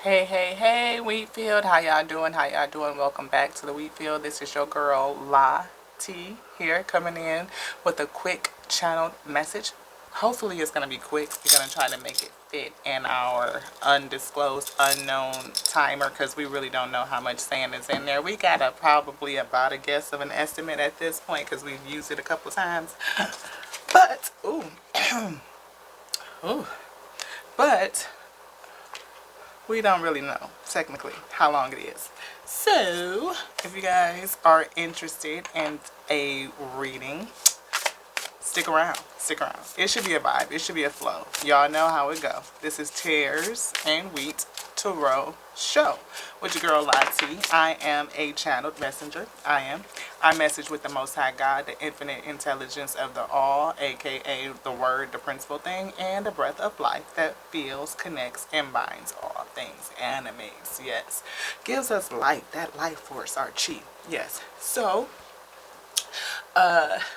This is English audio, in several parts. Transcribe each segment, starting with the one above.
Hey, hey, hey, Wheatfield. How y'all doing? How y'all doing? Welcome back to the Wheatfield. This is your girl, La T, here, coming in with a quick channeled message. Hopefully, it's going to be quick. We're going to try to make it fit in our undisclosed, unknown timer because we really don't know how much sand is in there. We got probably about a guess of an estimate at this point because we've used it a couple times. But, ooh, but we don't really know technically how long it is. So if you guys are interested in a reading, stick around. It should be a vibe, it should be a flow. Y'all know how it go. This is Tears and Wheat Tarot Show with your girl Lottie. I am a channeled messenger. I message with the Most High God, the infinite intelligence of the all, aka the word, the principal thing, and the breath of life that feels, connects, and binds all things. Animates, yes. Gives us life, that life force, our chi. Yes. So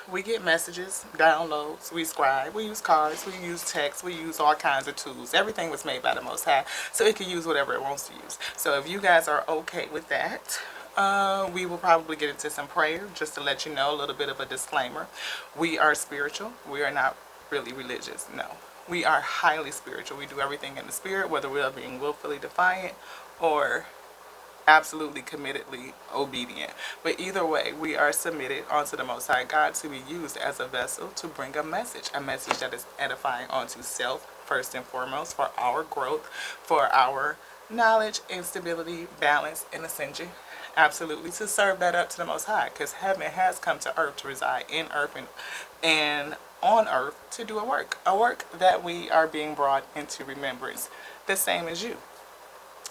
we get messages, downloads, we scribe, we use cards, we use text, we use all kinds of tools. Everything was made by the Most High, so it can use whatever it wants to use. So if you guys are okay with that, we will probably get into some prayer, just to let you know, a little bit of a disclaimer. We are spiritual. We are not really religious, no. We are highly spiritual. We do everything in the spirit, whether we are being willfully defiant or absolutely committedly obedient. But either way, we are submitted unto the Most High God to be used as a vessel to bring a message that is edifying unto self, first and foremost, for our growth, for our knowledge and stability, balance, and ascension. Absolutely, to serve that up to the Most High, because heaven has come to earth to reside in earth and on earth to do a work that we are being brought into remembrance, the same as you.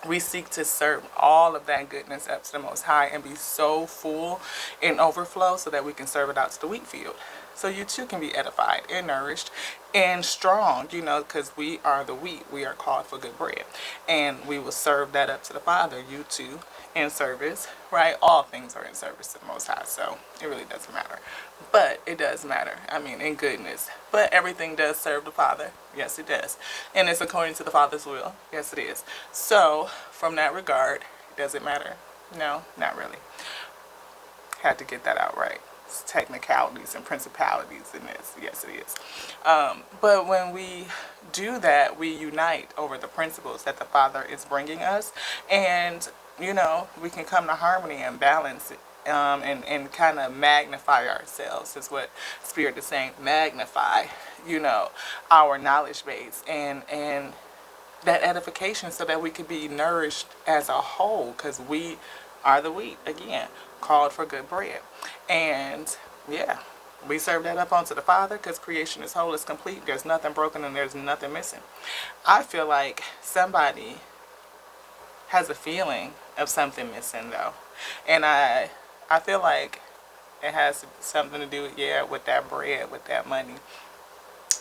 We seek to serve all of that goodness up to the Most High and be so full in overflow so that we can serve it out to the wheat field. So you too can be edified and nourished and strong, because we are the wheat. We are called for good bread. And we will serve that up to the Father, you too, in service, right? All things are in service to the Most High, so it really doesn't matter. But it does matter, in goodness. But everything does serve the Father. Yes, it does. And it's according to the Father's will. Yes, it is. So, from that regard, does it matter? No, not really. Had to get that out right. It's technicalities and principalities in this. Yes, it is. But when we do that, we unite over the principles that the Father is bringing us. And, we can come to harmony and balance it. And kind of magnify ourselves is what Spirit is saying. Magnify, our knowledge base and that edification so that we could be nourished as a whole, because we are the wheat, again, called for good bread. And yeah, we serve that up onto the Father because creation is whole, is complete. There's nothing broken and there's nothing missing. I feel like somebody has a feeling of something missing though. And I feel like it has something to do with that bread, with that money.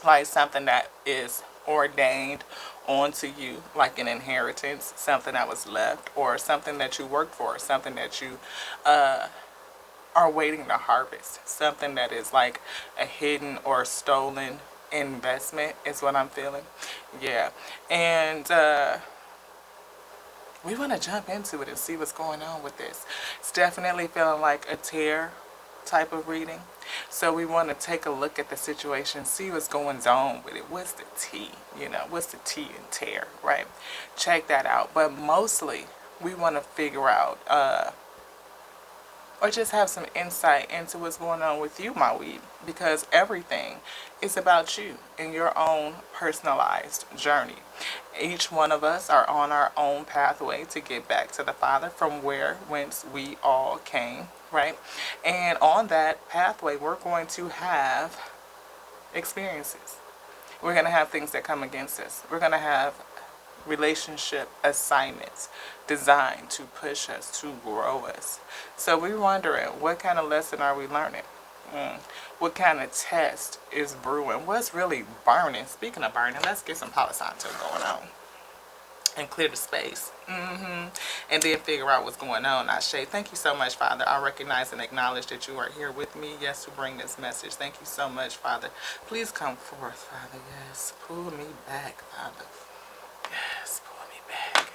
Like something that is ordained onto you, like an inheritance, something that was left, or something that you worked for, something that you are waiting to harvest, something that is like a hidden or stolen investment is what I'm feeling. Yeah. And we want to jump into it and see what's going on with this. It's definitely feeling like a tear type of reading. So we want to take a look at the situation, see what's going on with it. What's the tea? What's the tea in tear, right? Check that out. But mostly, we want to figure out, or just have some insight into what's going on with you, my weed. Because everything is about you and your own personalized journey. Each one of us are on our own pathway to get back to the Father from whence we all came, right? And on that pathway, we're going to have experiences. We're going to have things that come against us. We're going to have relationship assignments designed to push us, to grow us. So we're wondering, what kind of lesson are we learning? What kind of test is brewing? What's really burning? Speaking of burning, let's get some Palo Santo going on and clear the space. And then figure out what's going on. Ashe, thank you so much, Father. I recognize and acknowledge that you are here with me, yes, to bring this message. Thank you so much, Father. Please come forth, Father. Yes, pull me back, Father. Yes, pull me back.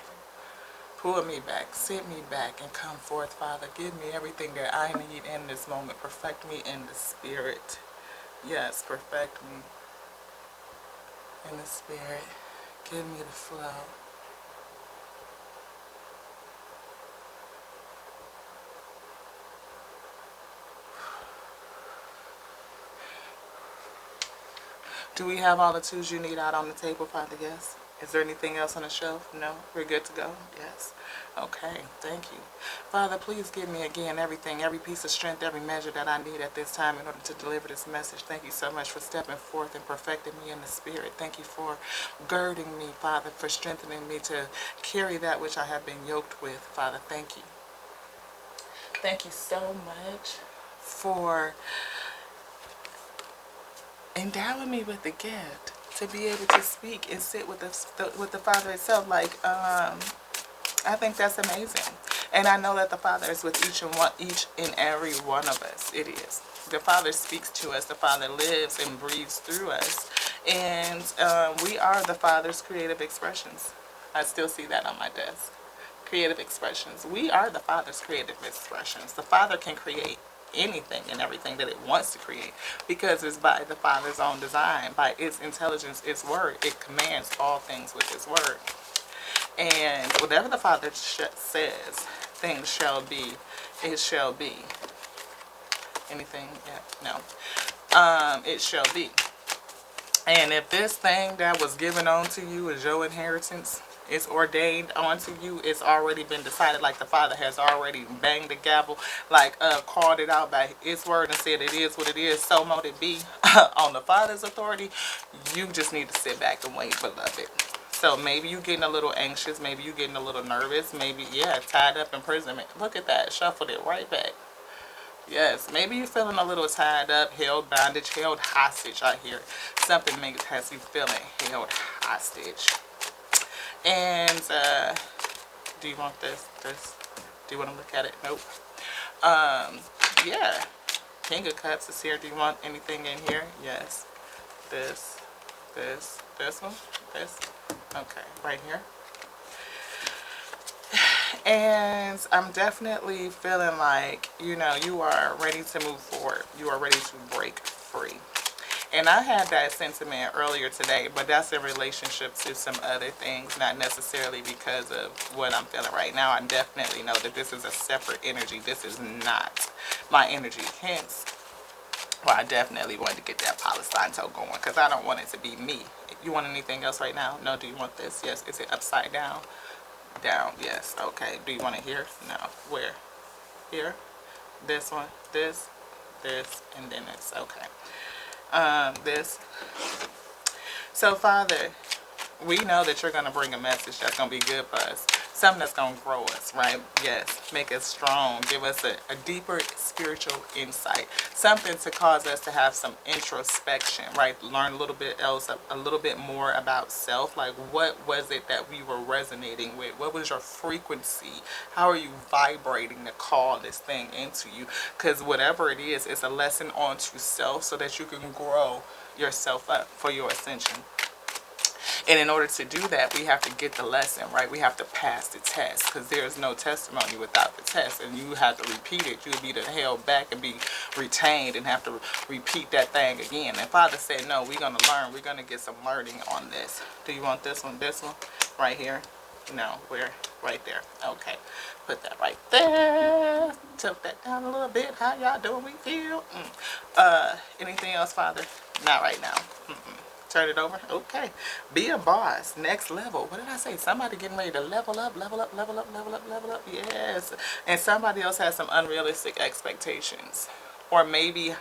Pull me back, sit me back, and come forth, Father. Give me everything that I need in this moment. Perfect me in the spirit. Yes, perfect me in the spirit. Give me the flow. Do we have all the tools you need out on the table, Father? Yes. Is there anything else on the shelf? No? We're good to go? Yes. Okay. Thank you. Father, please give me again everything, every piece of strength, every measure that I need at this time in order to deliver this message. Thank you so much for stepping forth and perfecting me in the spirit. Thank you for girding me, Father, for strengthening me to carry that which I have been yoked with. Father, thank you. Thank you so much for endowing me with the gift to be able to speak and sit with the Father itself. Like, I think that's amazing, and I know that the Father is with each and every one of us. It is. The Father speaks to us. The Father lives and breathes through us, and we are the Father's creative expressions. I still see that on my desk. Creative expressions. We are the Father's creative expressions. The Father can create anything and everything that it wants to create because it's by the Father's own design, by its intelligence, its word. It commands all things with its word. And whatever the Father says, things shall be, it shall be. Anything? Yeah, no. It shall be. And if this thing that was given unto you is your inheritance, it's ordained onto you, it's already been decided, like the Father has already banged the gavel, like called it out by His word and said it is what it is, so mote it be. On the Father's authority, you just need to sit back and wait, beloved. So maybe you getting a little anxious, maybe you getting a little nervous, maybe, yeah, tied up, imprisonment. Look at that, shuffled it right back. Yes, maybe you're feeling a little tied up, held bondage, held hostage. I hear something has you feeling held hostage. And do you want this? Do you want to look at it? Nope. Yeah. King of Cups is here. Do you want anything in here? Yes. This one, this. Okay, right here. And I'm definitely feeling like, you know, you are ready to move forward. You are ready to break free. And I had that sentiment earlier today, but that's in relationship to some other things, not necessarily because of what I'm feeling right now. I definitely know that this is a separate energy. This is not my energy. Hence, well, I definitely wanted to get that Palestine toe going because I don't want it to be me. You want anything else right now? No. Do you want this? Yes. Is it upside down? Down. Yes. Okay. Do you want it here? No. Where? Here? This one? This? And then this. Okay. This. So, Father, we know that you're going to bring a message that's going to be good for us. Something that's going to grow us, right? Yes. Make us strong. Give us a deeper spiritual insight. Something to cause us to have some introspection, right? Learn a little bit else, a little bit more about self. Like, what was it that we were resonating with? What was your frequency? How are you vibrating to call this thing into you? Because whatever it is, it's a lesson onto self so that you can grow yourself up for your ascension. And in order to do that, we have to get the lesson, right? We have to pass the test because there's no testimony without the test. And you have to repeat it. You'll be held back and be retained and have to repeat that thing again. And Father said, no, we're going to learn. We're going to get some learning on this. Do you want this one? This one? Right here? No, where? Right there. Okay. Put that right there. Tilt that down a little bit. How y'all doing? We feel? Anything else, Father? Not right now. Turn it over. Okay. Be a boss. Next level. What did I say? Somebody getting ready to level up, level up, level up, level up, level up. Yes. And somebody else has some unrealistic expectations. Or maybe,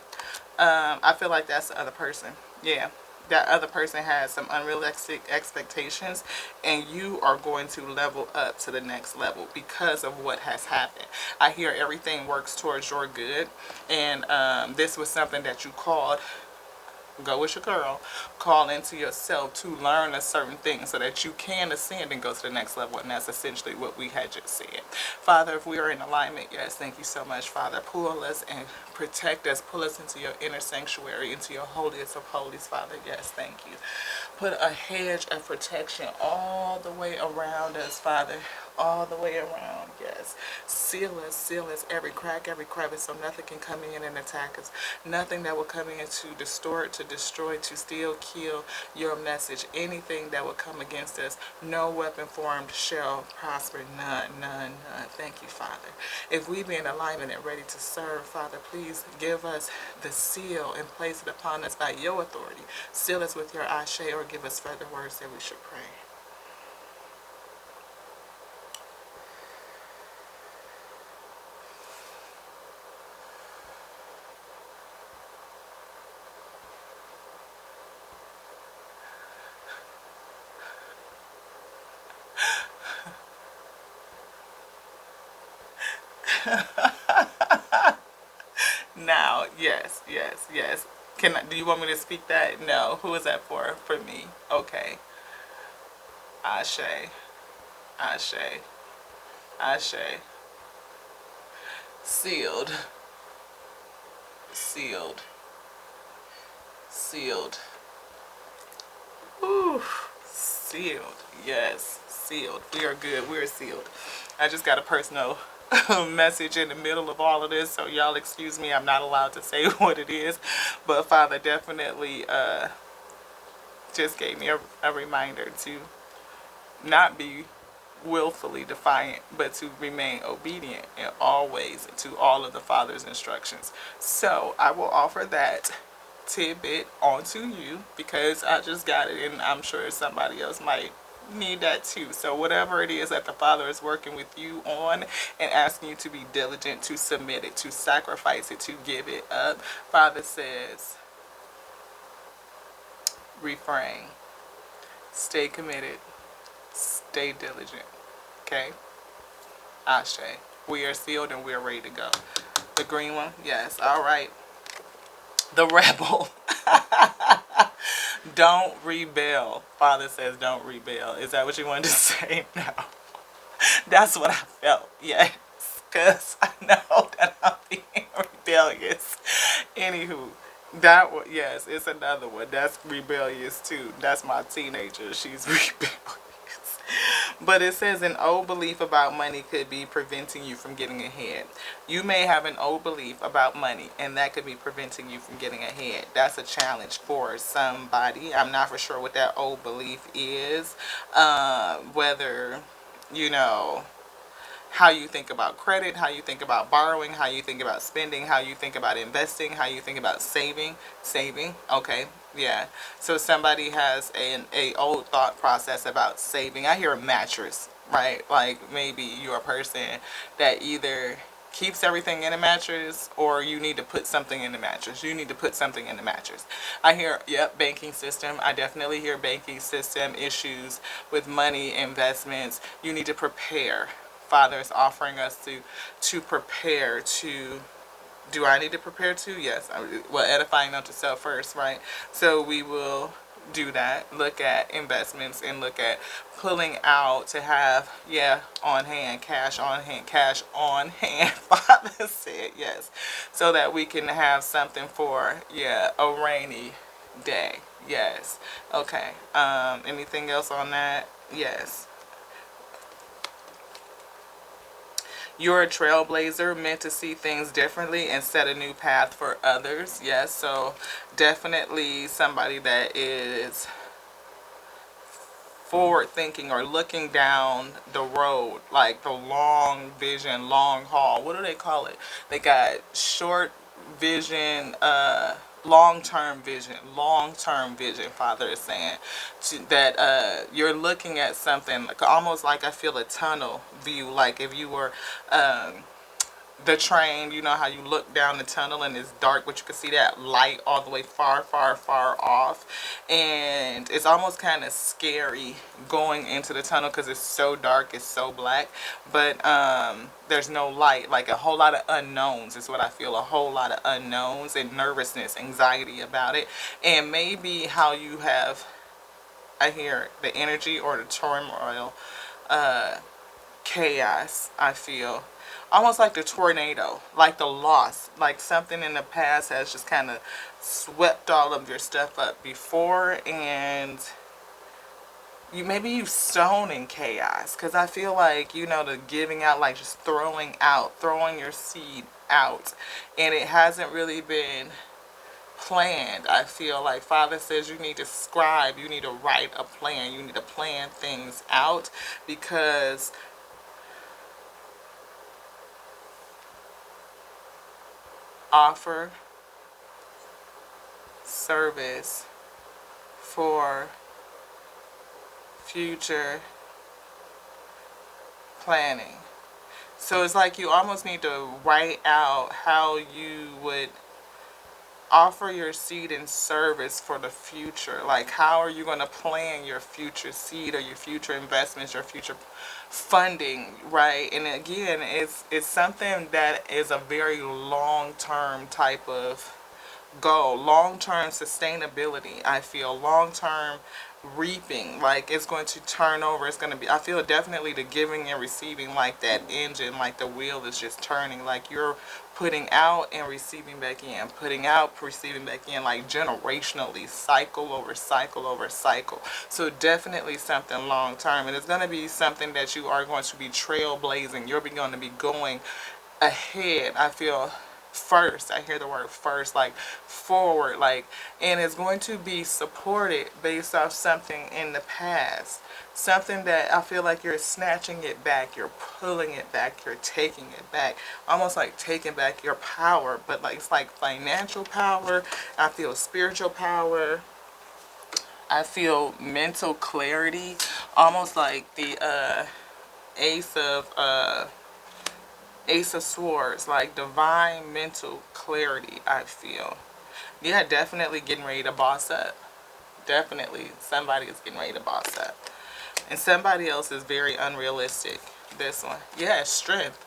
I feel like that's the other person. Yeah. That other person has some unrealistic expectations and you are going to level up to the next level because of what has happened. I hear everything works towards your good, and this was something that you called, go with your girl, call into yourself to learn a certain thing so that you can ascend and go to the next level, and that's essentially what we had just said. Father, if we are in alignment, yes, thank you so much, Father. Pull us and protect us, pull us into your inner sanctuary, into your holiest of holies, Father. Yes, thank you. Put a hedge of protection all the way around us, Father. all the way around. Yes. Seal us every crack, every crevice, so nothing can come in and attack us. Nothing that will come in to distort, to destroy, to steal, kill your message. Anything that will come against us, no weapon formed shall prosper. None, none, none. Thank you, Father. If we be in alignment and ready to serve, Father, please give us the seal and place it upon us by your authority. Seal us with your ashe, or give us further words that we should pray. Now, yes, yes, yes. Do you want me to speak that? No. Who is that for? For me. Okay. Ashe. Ashe. Ashe. Sealed. Sealed. Sealed. Ooh. Sealed. Yes. Sealed. We are good. We're sealed. I just got a personal message in the middle of all of this, so y'all excuse me. I'm not allowed to say what it is, but Father definitely just gave me a reminder to not be willfully defiant, but to remain obedient in all ways to all of the Father's instructions. So I will offer that tidbit onto you because I just got it, and I'm sure somebody else might need that too. So whatever it is that the Father is working with you on and asking you to be diligent, to submit it, to sacrifice it, to give it up, Father says, refrain, stay committed, stay diligent. Okay? Ashe. We are sealed and we are ready to go. The green one? Yes. All right. The rebel. Don't rebel. Father says don't rebel. Is that what you wanted to say? No. That's what I felt. Yes. Because I know that I'm being rebellious. Anywho. That one, yes, it's another one. That's rebellious too. That's my teenager. She's rebellious. But it says an old belief about money could be preventing you from getting ahead. You may have an old belief about money, and that could be preventing you from getting ahead. That's a challenge for somebody. I'm not for sure what that old belief is. Whether, you know, how you think about credit, how you think about borrowing, how you think about spending, how you think about investing, how you think about saving. Okay, yeah. So somebody has a old thought process about saving. I hear a mattress, right? Like maybe you're a person that either keeps everything in a mattress, or you need to put something in the mattress. You need to put something in the mattress. I hear, yep, banking system. I definitely hear banking system issues with money, investments. You need to prepare. Father is offering us to prepare to. Do I need to prepare to? Yes. Well, edifying unto self first, right? So we will do that. Look at investments and look at pulling out to have, yeah, on hand, cash on hand, cash on hand. Father said yes, so that we can have something for, yeah, a rainy day. Yes. Okay. Anything else on that? Yes. You're a trailblazer, meant to see things differently and set a new path for others. Yes, so definitely somebody that is forward thinking or looking down the road, like the long vision, long haul. What do they call it? They got short vision, long-term vision. Father is saying that you're looking at something like, almost like, I feel a tunnel view, like if you were the train, you know how you look down the tunnel and it's dark, but you can see that light all the way far, far, far off. And it's almost kind of scary going into the tunnel because it's so dark, it's so black. But there's no light, like a whole lot of unknowns is what I feel. A whole lot of unknowns and nervousness, anxiety about it. And maybe how you have, I hear the energy or the turmoil, chaos, I feel. Almost like the tornado, like the loss, like something in the past has just kind of swept all of your stuff up before, and maybe you sown in chaos, because I feel like, you know, the giving out, like just throwing your seed out, and it hasn't really been planned. I feel like Father says you need to scribe, you need to write a plan, you need to plan things out, because offer service for future planning. So it's like you almost need to write out how you would offer your seed in service for the future. Like, how are you going to plan your future seed or your future investments, your future funding, right? And again, it's something that is a very long-term type of goal, long-term sustainability. I feel long-term reaping, like it's going to turn over. It's going to be, I feel definitely the giving and receiving, like that engine, like the wheel is just turning, like you're putting out and receiving back in, putting out, receiving back in, like generationally, cycle over cycle over cycle. So definitely something long term, and it's going to be something that you are going to be trailblazing. You're going to be going ahead. I feel first, I hear the word first, like forward, like, and it's going to be supported based off something in the past, something that I feel like you're snatching it back, you're pulling it back, you're taking it back, almost like taking back your power. But like, it's like financial power, I feel spiritual power, I feel mental clarity, almost like the ace of Ace of Swords, like divine mental clarity, I feel. Yeah, definitely getting ready to boss up. Definitely somebody is getting ready to boss up. And somebody else is very unrealistic. This one. Yeah, strength.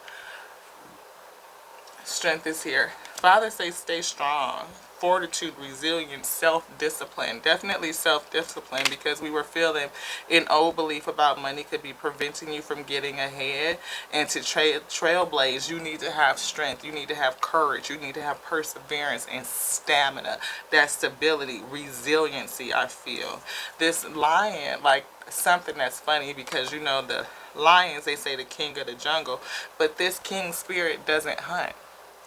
Strength is here. Father says stay strong. Fortitude, resilience, self-discipline. Definitely self-discipline, because we were feeling an old belief about money could be preventing you from getting ahead. And to trailblaze, you need to have strength. You need to have courage. You need to have perseverance and stamina. That stability, resiliency, I feel. This lion, like something that's funny, because you know the lions, they say the king of the jungle, but this king spirit doesn't hunt.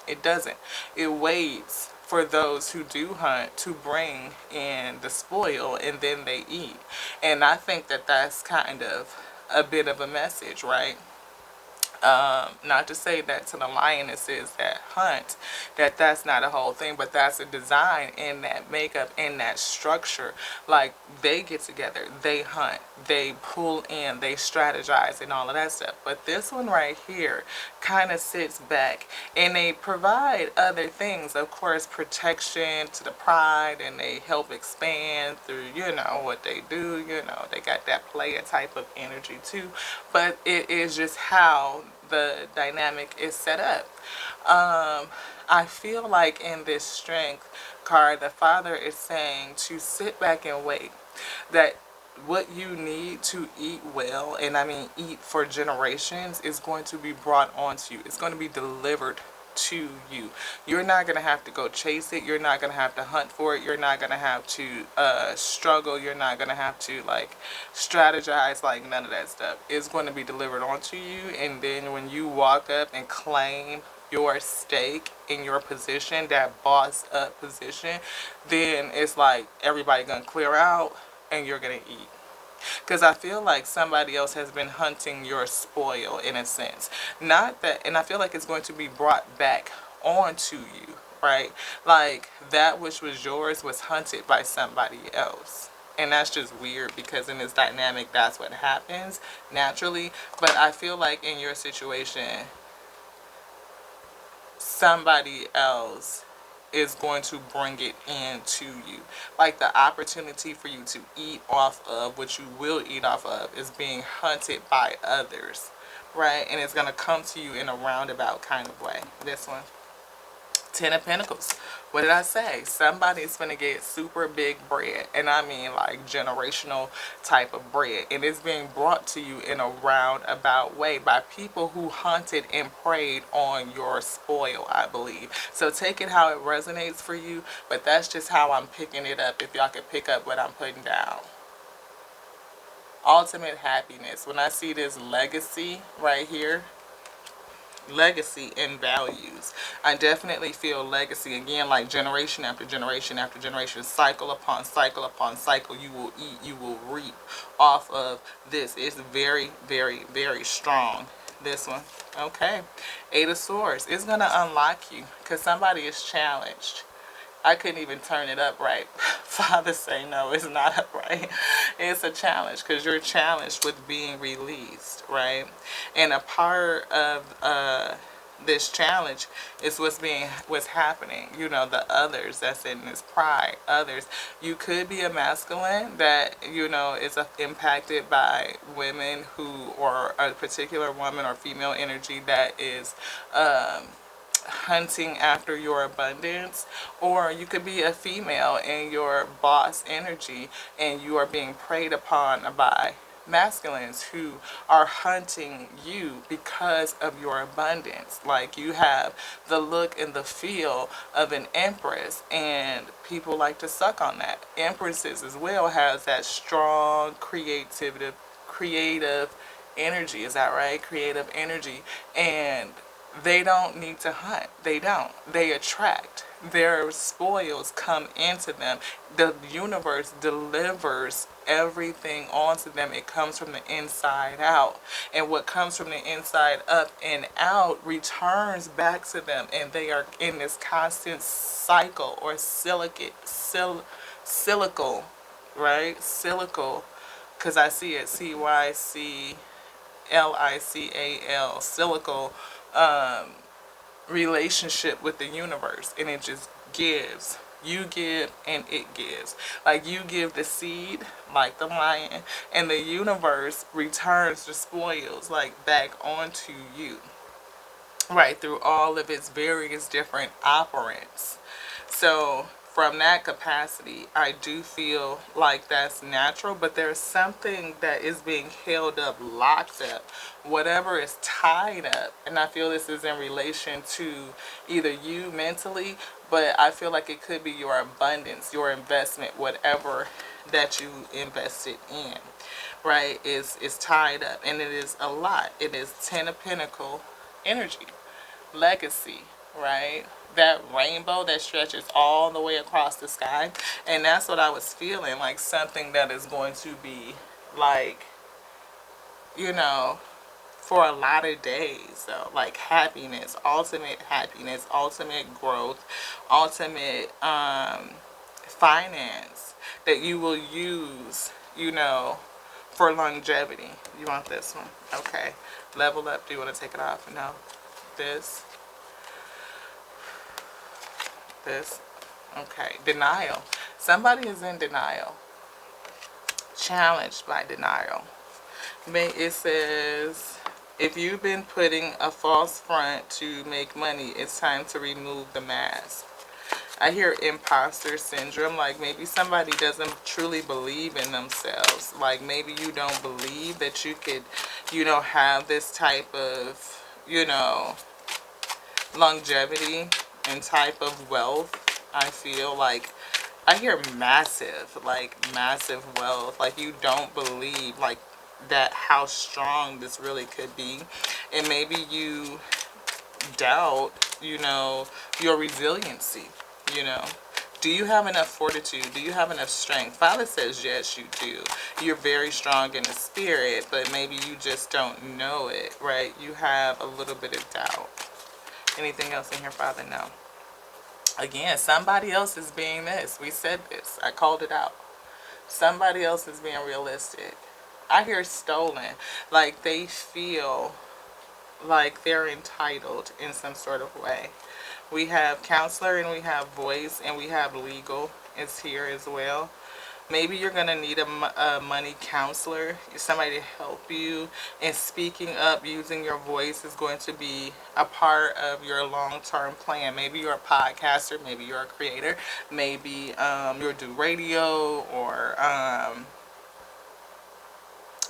It doesn't. It waits for those who do hunt to bring in the spoil, and then they eat. And I think that that's kind of a bit of a message, right? Not to say that to the lionesses that hunt, that that's not a whole thing, but that's a design in that makeup, in that structure. Like, they get together, they hunt, they pull in, they strategize and all of that stuff. But this one right here kind of sits back, and they provide other things, of course, protection to the pride, and they help expand through, you know, what they do. You know, they got that player type of energy too, but it is just how the dynamic is set up. I feel like in this strength card, the Father is saying to sit back and wait. That what you need to eat well, and I mean eat for generations, is going to be brought onto you. It's going to be delivered to you. You're not going to have to go chase it. You're not going to have to hunt for it. You're not going to have to struggle. You're not going to have to like strategize, like none of that stuff. It's going to be delivered onto you, and then when you walk up and claim your stake in your position, that boss up position, then it's like everybody gonna clear out and you're gonna eat. Because I feel like somebody else has been hunting your spoil, in a sense. Not that, and I feel like it's going to be brought back onto you, right? Like, that which was yours was hunted by somebody else. And that's just weird, because in this dynamic, that's what happens naturally. But I feel like in your situation, somebody else is going to bring it into you. Like, the opportunity for you to eat off of what you will eat off of is being hunted by others, right? And it's going to come to you in a roundabout kind of way. This one. Ten of Pentacles. What did I say? Somebody's gonna get super big bread, and I mean like generational type of bread, and it's being brought to you in a roundabout way by people who hunted and preyed on your spoil, I believe. So take it how it resonates for you, but that's just how I'm picking it up, if y'all could pick up what I'm putting down. ultimate happiness. When I see this legacy right here, legacy and values, I definitely feel legacy again, like generation after generation after generation, cycle upon cycle upon cycle, you will eat, you will reap off of this. It's very, very, very strong, this one. Okay, Eight of Swords is going to unlock you because somebody is challenged. I couldn't even turn it up right. Father say no, it's not up right. It's a challenge because you're challenged with being released, right? And a part of this challenge is what's happening. You know, the others that's in this pride. Others. You could be a masculine that, you know, is impacted by women who, or a particular woman or female energy that is hunting after your abundance, or you could be a female in your boss energy and you are being preyed upon by masculines who are hunting you because of your abundance. Like you have the look and the feel of an empress and people like to suck on that. Empresses as well has that strong creative energy, is that right? Creative energy. And they don't need to hunt. They don't. They attract. Their spoils come into them. The universe delivers everything onto them. It comes from the inside out. And what comes from the inside up and out returns back to them. And they are in this constant cycle or cyclical, right? Cyclical. Because I see it. CYCLICAL. Cyclical relationship with the universe, and it just gives. You give and it gives. Like you give the seed, like the lion, and the universe returns the spoils like back onto you, right, through all of its various different operants. So from that capacity, I do feel like that's natural, but there's something that is being held up, locked up, whatever is tied up. And I feel this is in relation to either you mentally, but I feel like it could be your abundance, your investment, whatever that you invested in, right, is tied up. And it is a lot. It is Ten of Pentacle energy, legacy, right? That rainbow that stretches all the way across the sky. And that's what I was feeling, like something that is going to be like, you know, for a lot of days. So like happiness, ultimate growth, ultimate finance that you will use, you know, for longevity. You want this one? Okay. Level up. Do you want to take it off? No. This. Okay. Denial. Somebody is in denial. Challenged by denial. It says, if you've been putting a false front to make money, it's time to remove the mask. I hear imposter syndrome, like maybe somebody doesn't truly believe in themselves. Like maybe you don't believe that you could, you know, have this type of, you know, longevity and type of wealth. I feel like I hear massive, like massive wealth. Like you don't believe like that how strong this really could be. And maybe you doubt, you know, your resiliency, you know. Do you have enough fortitude? Do you have enough strength? Father says yes, you do. You're very strong in the spirit, but maybe you just don't know it, right? You have a little bit of doubt. Anything else in here, Father? No. Again, somebody else is being this. We said this. I called it out. Somebody else is being realistic. I hear stolen. Like they feel like they're entitled in some sort of way. We have counselor and we have voice and we have legal is here as well. Maybe you're going to need a money counselor, somebody to help you. And speaking up, using your voice is going to be a part of your long-term plan. Maybe you're a podcaster, maybe you're a creator, maybe you'll do radio or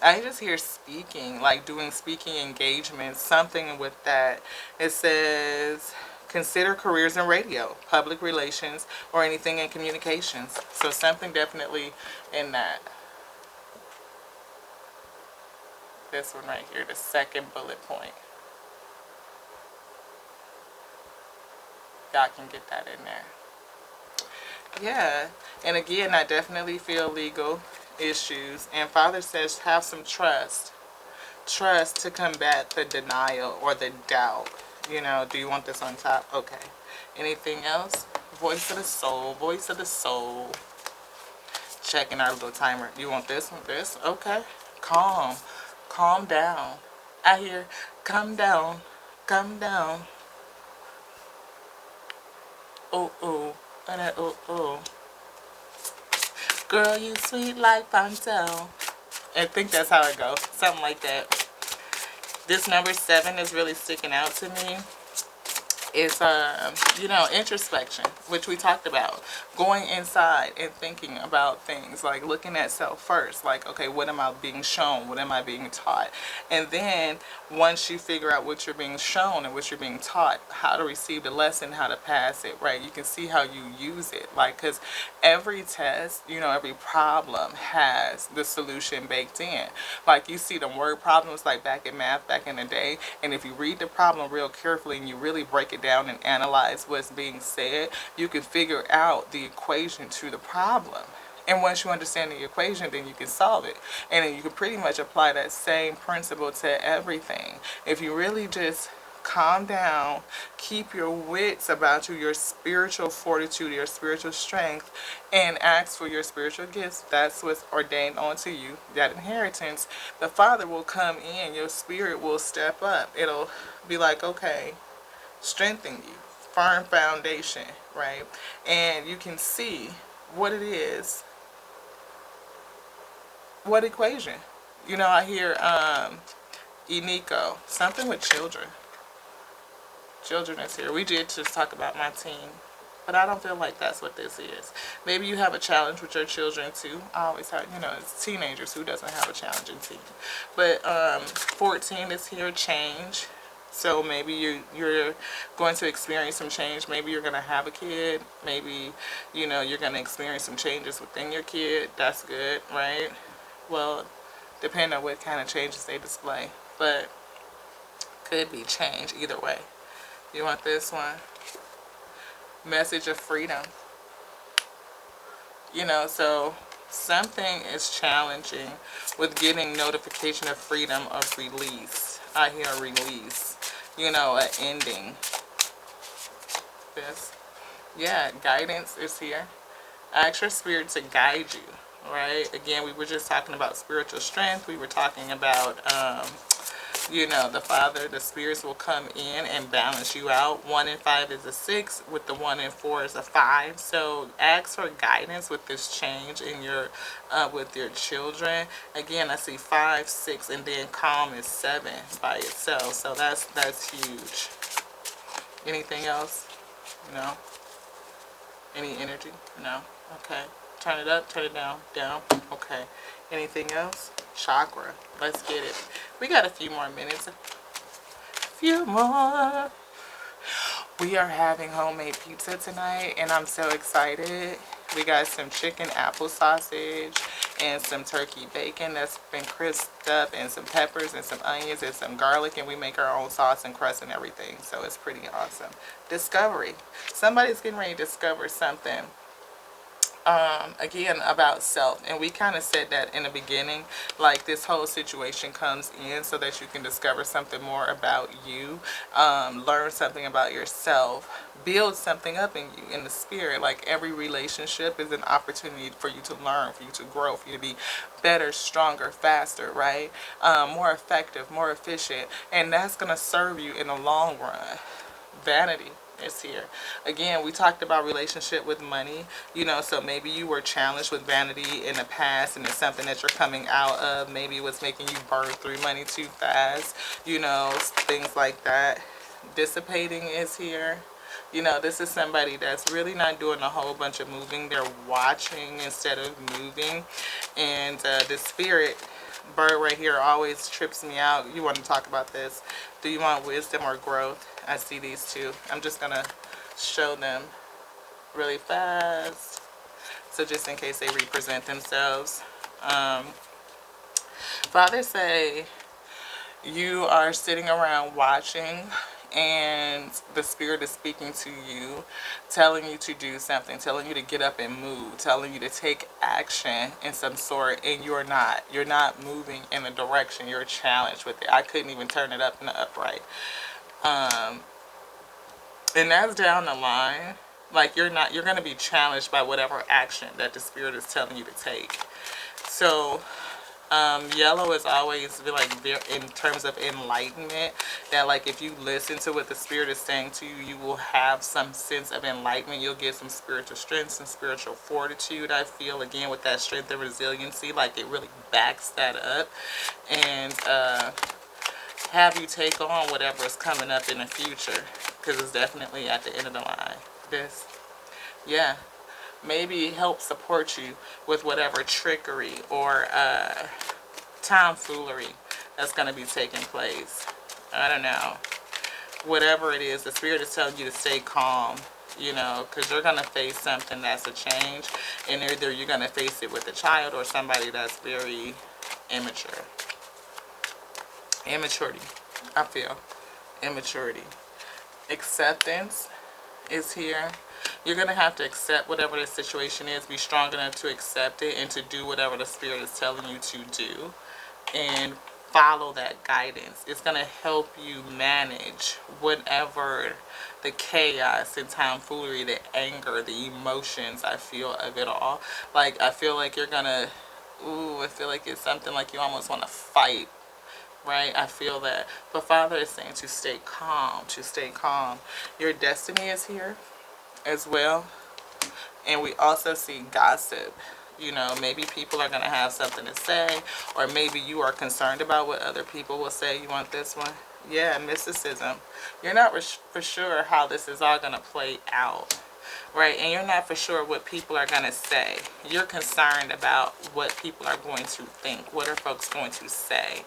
I just hear speaking, like doing speaking engagements, something with that. It says, consider careers in radio, public relations, or anything in communications. So something definitely in that. This one right here, the second bullet point. Y'all can get that in there. Yeah, and again, I definitely feel legal issues. And Father says have some trust. Trust to combat the denial or the doubt. You know, do you want this on top? Okay. Anything else? Voice of the soul, voice of the soul. Checking our little timer. You want this one? This? Okay. Calm. Calm down. I hear, come down. Come down. Oh, oh. Oh, oh. Girl, you sweet like Fontel. I think that's how it goes. Something like that. This number 7 is really sticking out to me. It's, you know, introspection, which we talked about. Going inside and thinking about things, like looking at self first. Like, okay, what am I being shown? What am I being taught? And then once you figure out what you're being shown and what you're being taught, how to receive the lesson, how to pass it, right? You can see how you use it. Like, because every test, you know, every problem has the solution baked in. Like, you see the word problems like back in math, back in the day. And if you read the problem real carefully and you really break it down and analyze what's being said, you can figure out the equation to the problem. And once you understand the equation, then you can solve it. And then you can pretty much apply that same principle to everything. If you really just calm down, keep your wits about you, your spiritual fortitude, your spiritual strength, and ask for your spiritual gifts. That's what's ordained onto you, that inheritance. The Father will come in, your spirit will step up. It'll be like, okay, strengthen you, firm foundation, right? And you can see what it is, what equation. You know, I hear Eniko, something with children. Children is here. We did just talk about my team, but I don't feel like that's what this is. Maybe you have a challenge with your children too. I always have, you know, it's teenagers who doesn't have a challenging teen. But 14 is here, change. So maybe you're going to experience some change. Maybe you're going to have a kid. Maybe, you know, you're going to experience some changes within your kid. That's good, right? Well, depending on what kind of changes they display. But could be change either way. You want this one? Message of freedom. You know, so something is challenging with getting notification of freedom of release. I hear release. You know, an ending. This. Yeah, guidance is here. Ask your spirit to guide you, right? Again, we were just talking about spiritual strength. We were talking about, you know, the Father, the spirits will come in and balance you out. 1 and 5 is a 6, with the 1 and 4 is a 5. So ask for guidance with this change in your, with your children. Again, I see 5, 6, and then calm is 7 by itself. So that's huge. Anything else? No. Any energy? No. Okay. Turn it up, turn it down, down. Okay. Anything else? Chakra. Let's get it. We got a few more minutes. A few more. We are having homemade pizza tonight, and I'm so excited. We got some chicken apple sausage and some turkey bacon that's been crisped up, and some peppers and some onions and some garlic, and we make our own sauce and crust and everything. So it's pretty awesome. Discovery. Somebody's getting ready to discover something. Again, about self, and we kind of said that in the beginning, like this whole situation comes in so that you can discover something more about you, learn something about yourself, build something up in you, in the spirit. Like every relationship is an opportunity for you to learn, for you to grow, for you to be better, stronger, faster, right? More effective, more efficient, and that's going to serve you in the long run. Vanity is here. Again, we talked about relationship with money, you know, so maybe you were challenged with vanity in the past and it's something that you're coming out of. Maybe it was making you burn through money too fast, you know, things like that. Dissipating is here. You know, this is somebody that's really not doing a whole bunch of moving. They're watching instead of moving. And the spirit bird right here always trips me out. You want to talk about this. Do you want wisdom or growth? I see these two. I'm just going to show them really fast. So just in case they represent themselves. Father say, You are sitting around watching, and the spirit is speaking to you, telling you to do something, telling you to get up and move, telling you to take action in some sort, and you're not moving in the direction. You're challenged with it. I couldn't even turn it up in the upright. And that's down the line. Like, you're going to be challenged by whatever action that the spirit is telling you to take. So yellow is always like in terms of enlightenment, that like if you listen to what the spirit is saying to you, you will have some sense of enlightenment. You'll get some spiritual strength, some spiritual fortitude. I feel again with that strength and resiliency, like it really backs that up, and have you take on whatever is coming up in the future, because it's definitely at the end of the line. This, yeah, maybe help support you with whatever trickery or tomfoolery that's going to be taking place. I don't know. Whatever it is, the spirit is telling you to stay calm, you know, because you're going to face something that's a change, and either you're going to face it with a child or somebody that's very immature. Immaturity, I feel. Immaturity. Acceptance is here. You're going to have to accept whatever the situation is, be strong enough to accept it and to do whatever the spirit is telling you to do, and follow that guidance. It's going to help you manage whatever the chaos and tomfoolery, the anger, the emotions I feel of it all. Like, I feel like you're going to, I feel like it's something like you almost want to fight, right? I feel that. But Father is saying to stay calm, to stay calm. Your destiny is here as well. And we also see gossip. You know, maybe people are going to have something to say, or maybe you are concerned about what other people will say. You want this one? Yeah, mysticism. You're not for sure how this is all going to play out, right? And you're not for sure what people are going to say. You're concerned about what people are going to think. What are folks going to say?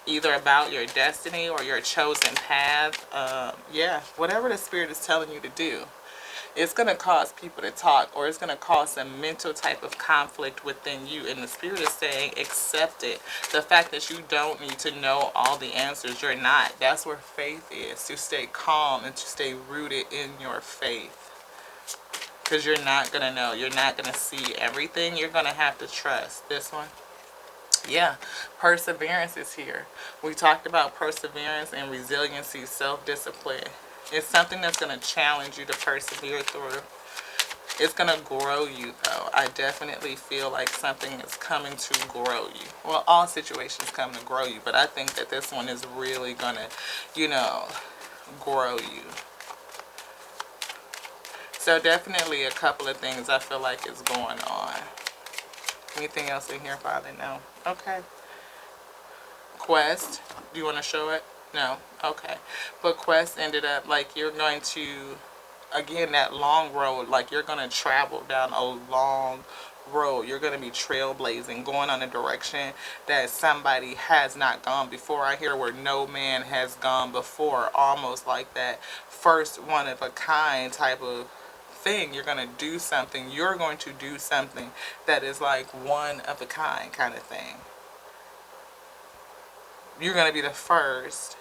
Either about your destiny or your chosen path. Yeah, whatever the spirit is telling you to do. It's going to cause people to talk, or it's going to cause some mental type of conflict within you. And the spirit is saying, accept it. The fact that you don't need to know all the answers, you're not. That's where faith is, to stay calm and to stay rooted in your faith. Because you're not going to know. You're not going to see everything. You're going to have to trust. This one. Yeah, perseverance is here. We talked about perseverance and resiliency, self-discipline. It's something that's going to challenge you to persevere through. It's going to grow you, though. I definitely feel like something is coming to grow you. Well, all situations come to grow you, but I think that this one is really going to, you know, grow you. So definitely a couple of things I feel like is going on. Anything else in here, Father? No. Okay. Quest. Do you want to show it? No. Okay. But Quest ended up like you're going to, again, that long road, like you're going to travel down a long road. You're going to be trailblazing, going on a direction that somebody has not gone before. I hear where no man has gone before, almost like that first one of a kind type of thing. You're going to do something. You're going to do something that is like one of a kind of thing. You're going to be the first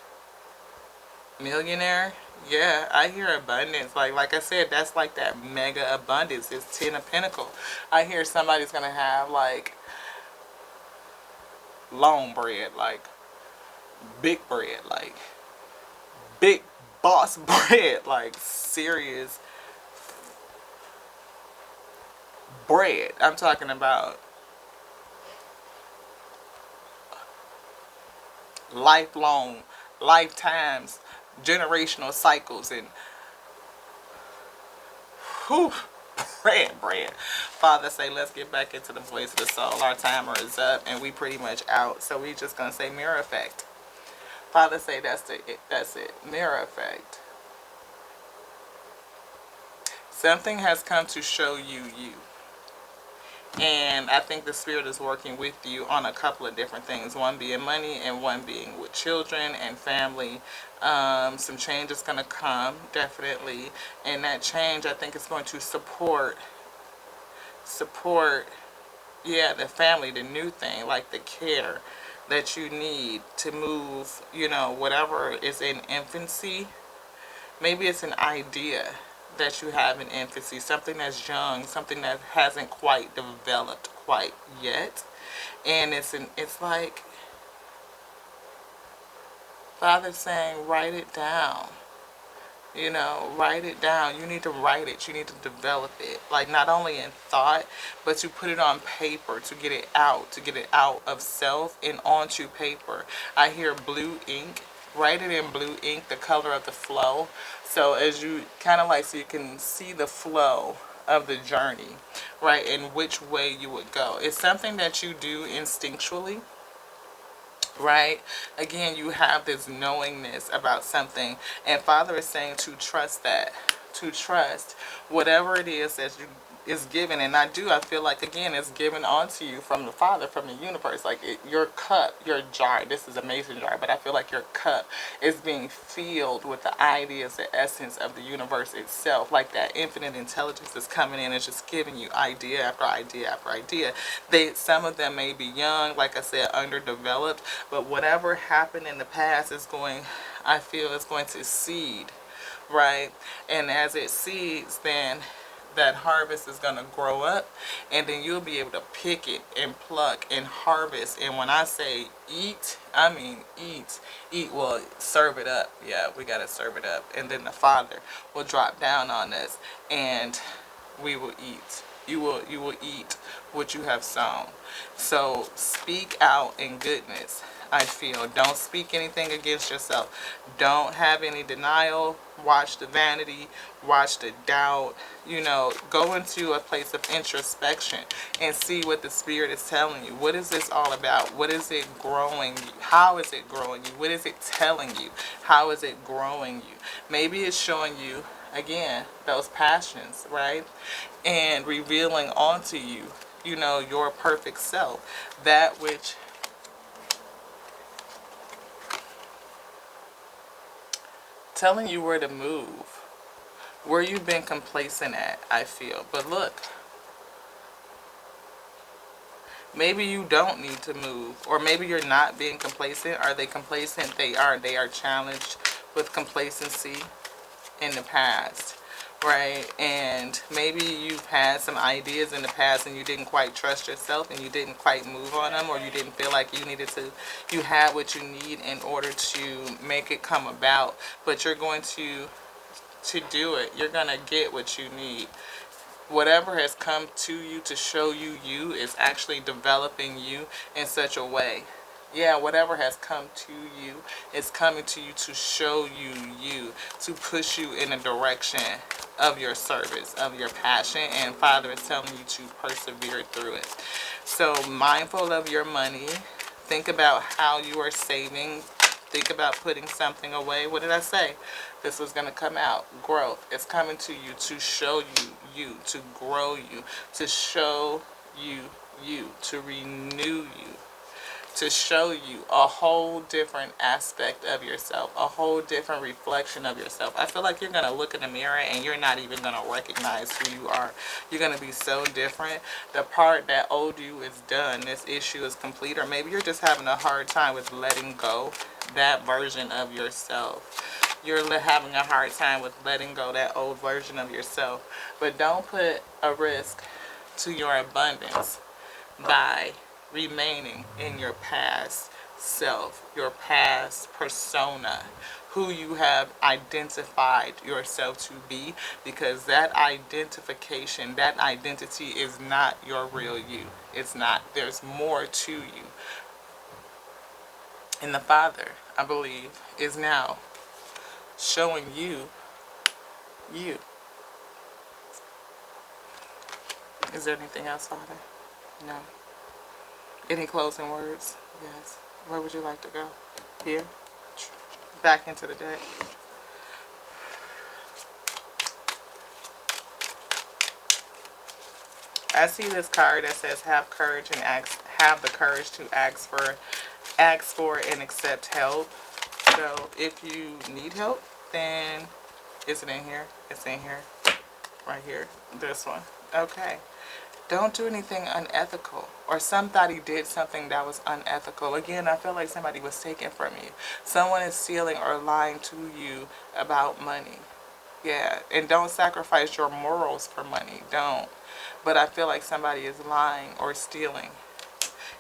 millionaire. Yeah, I hear abundance. Like I said, that's like that mega abundance. It's 10 of Pentacles. I hear somebody's going to have like long bread, like big bread, like big boss bread, like serious bread. I'm talking about lifelong, lifetimes, generational cycles, and whew, bread. Father say, let's get back into the voice of the soul. Our timer is up and we pretty much out. So we just gonna say mirror effect. Father say that's it. Mirror effect. Something has come to show you you. And I think the spirit is working with you on a couple of different things. One being money and one being with children and family. Some change is going to come, definitely. And that change, I think, is going to support, yeah, the family, the new thing, like the care, that you need to move, you know, whatever is in infancy. Maybe it's an idea that you have in infancy, something that's young, something that hasn't quite developed quite yet. And it's like Father's saying, write it down. You know, write it down. You need to write it. You need to develop it. Like, not only in thought, but to put it on paper, to get it out of self and onto paper. I hear blue ink. Write it in blue ink, the color of the flow. So as you kind of like, so you can see the flow of the journey, right? And which way you would go. It's something that you do instinctually, right? Again, you have this knowingness about something, and Father is saying to trust that, to trust whatever it is that you is given. And I feel like, again, it's given onto you from the Father, from the universe. Like your cup, your jar, this is a mason jar, but I feel like your cup is being filled with the ideas, the essence of the universe itself. Like that infinite intelligence is coming in and just giving you idea after idea after idea. Some of them may be young, like I said, underdeveloped, but whatever happened in the past is going, I feel, is going to seed, right? And as it seeds, then that harvest is going to grow up, and then you'll be able to pick it and pluck and harvest. And when I say eat, I mean eat. Well, serve it up. Yeah, we got to serve it up, and then the Father will drop down on us, and we will eat. You will eat what you have sown. So speak out in goodness. I feel, don't speak anything against yourself. Don't have any denial. Watch the vanity, watch the doubt. You know, go into a place of introspection and see what the Spirit is telling you. What is this all about? What is it growing you? How is it growing you? What is it telling you? How is it growing you? Maybe it's showing you, again, those passions, right? And revealing onto you, you know, your perfect self. That which telling you where to move, where you've been complacent at, I feel. But look, maybe you don't need to move, or maybe you're not being complacent. Are they complacent? They are. They are challenged with complacency in the past, right? And maybe you've had some ideas in the past and you didn't quite trust yourself and you didn't quite move on them, or you didn't feel like you had what you need in order to make it come about. But you're going to do it. You're going to get what you need. Whatever has come to you to show you is actually developing you in such a way. Yeah, whatever has come to you is coming to you to show you, to push you in a direction of your service, of your passion, and Father is telling you to persevere through it. So mindful of your money. Think about how you are saving. Think about putting something away. What did I say? This was going to come out. Growth. It's coming to you to show you, to grow you, to show you, to renew you, to show you a whole different aspect of yourself, a whole different reflection of yourself. I feel like you're going to look in the mirror and you're not even going to recognize who you are. You're going to be so different. The part that owed you is done. This issue is complete. Or maybe you're just having a hard time with letting go that version of yourself. You're having a hard time with letting go that old version of yourself. But don't put a risk to your abundance by remaining in your past self, your past persona, who you have identified yourself to be, because that identification, that identity is not your real you. It's not. There's more to you. And the Father, I believe, is now showing you. Is there anything else, Father? No. Any closing words? Yes. Where would you like to go? Here? Back into the deck. I see this card that says have courage and have the courage to ask for and accept help. So if you need help, then is it in here? It's in here. Right here. This one. Okay. Don't do anything unethical, or somebody did something that was unethical. Again, I feel like somebody was taken from you. Someone is stealing or lying to you about money. Yeah, and don't sacrifice your morals for money. Don't. But I feel like somebody is lying or stealing.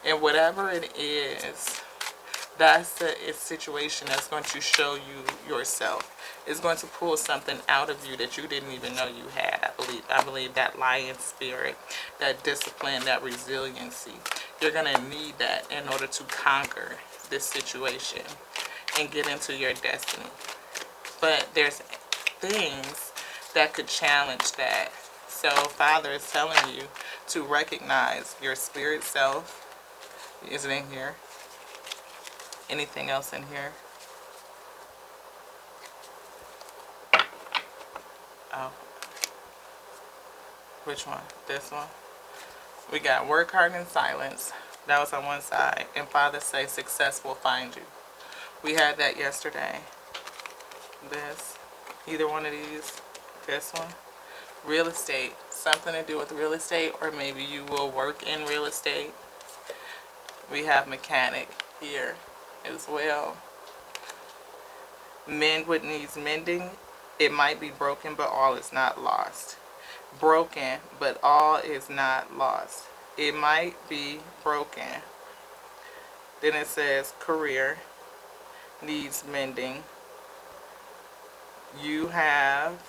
And whatever it is, that's the situation that's going to show you yourself. It's going to pull something out of you that you didn't even know you had. I believe that lion spirit, that discipline, that resiliency. You're going to need that in order to conquer this situation and get into your destiny. But there's things that could challenge that. So Father is telling you to recognize your spirit self. Is it in here? Anything else in here? Oh, which one? This one? We got work hard in silence. That was on one side. And Father say success will find you. We had that yesterday. This. Either one of these. This one. Real estate. Something to do with real estate, or maybe you will work in real estate. We have mechanic here as well. Mend what needs mending. It might be broken, but all is not lost. Broken, but all is not lost. It might be broken. Then it says career needs mending. You have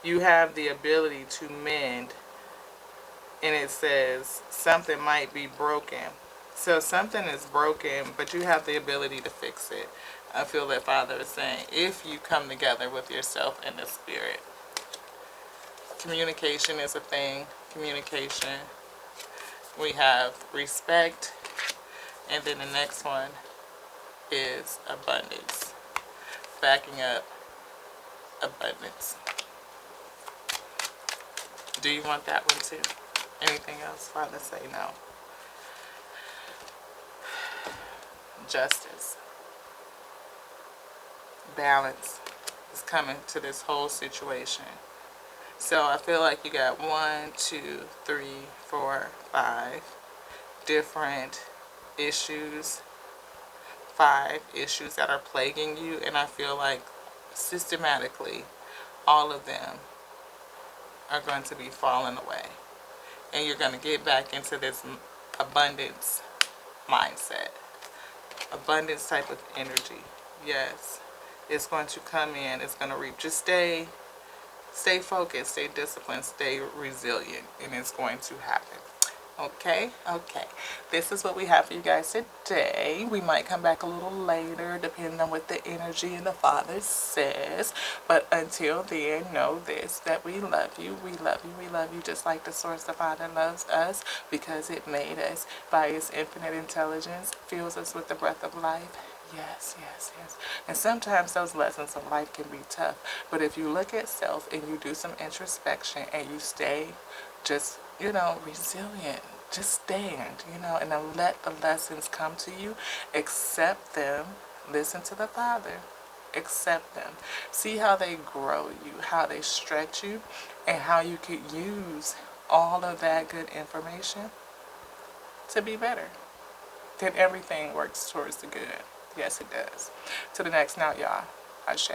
the ability to mend, and it says something might be broken. So something is broken, but you have the ability to fix it. I feel that Father is saying, if you come together with yourself and the Spirit. Communication is a thing. Communication. We have respect. And then the next one is abundance. Backing up abundance. Do you want that one too? Anything else? Father say no. Justice. Balance is coming to this whole situation. So I feel like you got 1, 2, 3, 4, 5 different issues. 5 issues that are plaguing you, and I feel like systematically all of them are going to be falling away. And you're going to get back into this abundance mindset. Abundance type of energy. Yes. It's going to come in. It's going to reap. Just stay focused, stay disciplined, stay resilient, and it's going to happen. Okay. This is what we have for you guys today. We might come back a little later, depending on what the energy and the Father says. But until then, know this, that we love you. We love you. We love you just like the source, the Father, loves us, because it made us by His infinite intelligence, fills us with the breath of life. Yes. And sometimes those lessons of life can be tough. But if you look at self and you do some introspection and you stay just, resilient, just stand, and then let the lessons come to you, accept them, listen to the Father, accept them. See how they grow you, how they stretch you, and how you could use all of that good information to be better. Then everything works towards the good. Yes, it does. To the next now, y'all. Ashe.